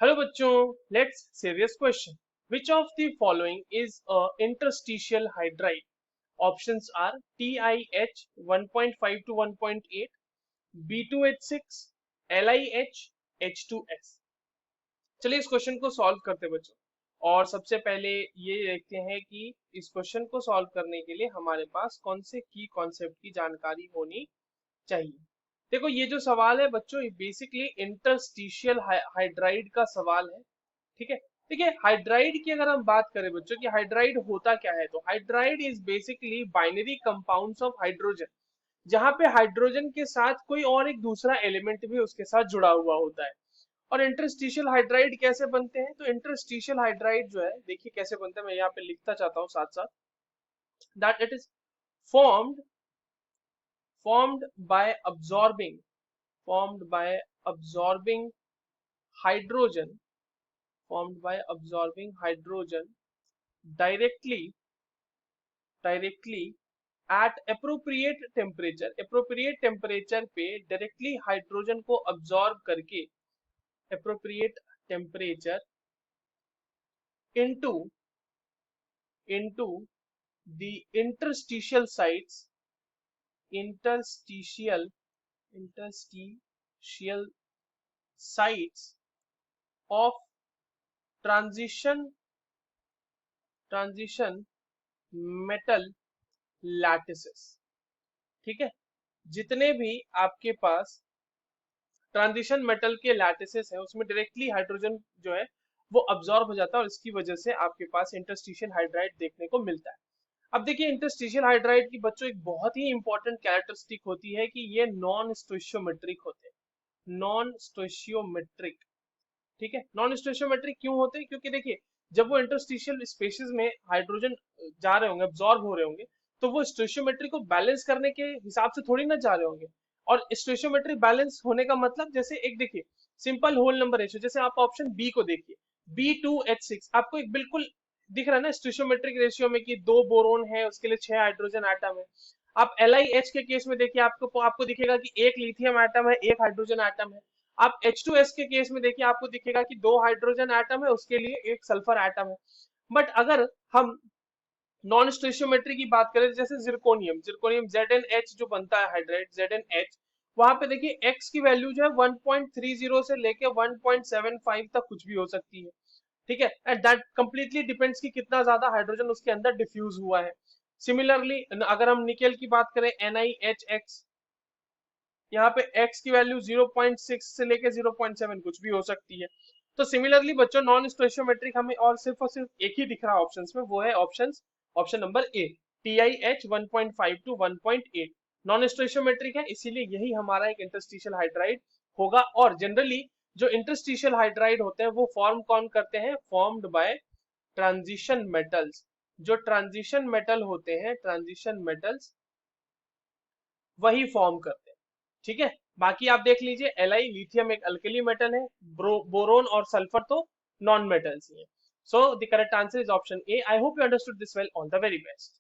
Hello बच्चों, let's serious question. Which of the following is a interstitial hydride? Options are TiH 1.5 to 1.8, B2H6, LiH, H2S। चलिए इस question को solve करते हैं बच्चों। और सबसे पहले ये देखते हैं कि इस क्वेश्चन को सॉल्व करने के लिए हमारे पास कौन से की कॉन्सेप्ट की जानकारी होनी चाहिए। देखो ये जो सवाल है बच्चों, ये बेसिकली इंटरस्टिशियल हाइड्राइड का सवाल है। ठीक है। देखिए हाइड्राइड की अगर हम बात करें बच्चों कि हाइड्राइड होता क्या है, तो hydride is basically binary compounds of hydrogen, जहां पे हाइड्रोजन के साथ कोई और एक दूसरा एलिमेंट भी उसके साथ जुड़ा हुआ होता है। और इंटरस्टिशियल हाइड्राइड कैसे बनते हैं, तो इंटरस्टिशियल हाइड्राइड जो है देखिए कैसे बनते हैं, मैं यहाँ पे लिखता चाहता हूँ साथ साथ। That it is formed formed by absorbing formed by absorbing hydrogen formed by absorbing hydrogen directly at appropriate temperature पे डायरेक्टली हाइड्रोजन को अब्सॉर्ब करके appropriate temperature into the interstitial interstitial sites of transition metal lattices। ठीक है। जितने भी आपके पास transition metal के lattices है उसमें डायरेक्टली हाइड्रोजन जो है वो अब्सॉर्ब हो जाता है, और इसकी वजह से आपके पास इंटरस्टिशियल हाइड्राइड देखने को मिलता है। अब देखिए इंटरस्टिशियल हाइड्राइड की बच्चों एक बहुत ही इंपॉर्टेंट कैरेक्टरिस्टिक होती है कि ये नॉन स्टोइशियोमेट्रिक होते हैं। नॉन स्टोइशियोमेट्रिक। ठीक है। नॉन स्टोइशियोमेट्रिक क्यों होते हैं, क्योंकि देखिए जब वो इंटरस्टिशियल स्पेसेस में हाइड्रोजन जा रहे होंगे, अब्सॉर्ब हो रहे होंगे, तो वो स्टोइशियोमेट्री को बैलेंस करने के हिसाब से थोड़ी ना जा रहे होंगे। और स्टोइशियोमेट्री बैलेंस होने का मतलब जैसे एक देखिए सिंपल होल नंबर रेशियो, जैसे आप ऑप्शन बी को देखिए, B2H6 आपको एक बिल्कुल दिख रहा है ना स्टोइशियोमेट्रिक रेशियो में कि 2 बोरोन है, उसके लिए 6 हाइड्रोजन एटम है। आप LiH के केस में देखिए, आपको आपको दिखेगा कि 1 लिथियम एटम है, 1 हाइड्रोजन एटम है। आप H2S के केस में देखिए, आपको दिखेगा कि 2 हाइड्रोजन एटम है, उसके लिए 1 सल्फर एटम है। बट अगर हम नॉन स्टोइशियोमेट्री की बात करें, जैसे जिरकोनियम जिरकोनियम ZnH जो बनता है हाइड्राइड ZnH, वहां पे देखिए x की वैल्यू जो है 1.30 से लेके 1.75 तक कुछ भी हो सकती है। ठीक है। एंड दैट कंप्लीटली डिपेंड्स कि कितना ज्यादा हाइड्रोजन उसके अंदर डिफ्यूज हुआ है। सिमिलरली अगर हम निकेल की बात करें NiHX, यहाँ पे x की वैल्यू 0.6 से लेके 0.7 कुछ भी हो सकती है। तो सिमिलरली बच्चों नॉन स्टोइशियोमेट्रिक हमें और सिर्फ एक ही दिख रहा है ऑप्शंस में, वो है option number A, TiH 1.5 to 1.8 non स्टोइशियोमेट्रिक है, इसीलिए यही हमारा एक इंटरस्टिशियल हाइड्राइड होगा। और जनरली जो इंटरस्टिशियल हाइड्राइड होते हैं वो फॉर्म कौन करते हैं, फॉर्म्ड बाय ट्रांजिशन मेटल्स। जो ट्रांजिशन मेटल होते हैं, ट्रांजिशन मेटल्स वही फॉर्म करते हैं। ठीक है। बाकी आप देख लीजिए Li लिथियम एक अल्कली मेटल है, बोरोन और सल्फर तो नॉन मेटल्स ही है। So the correct answer is option A. I hope you understood this well. All the very best.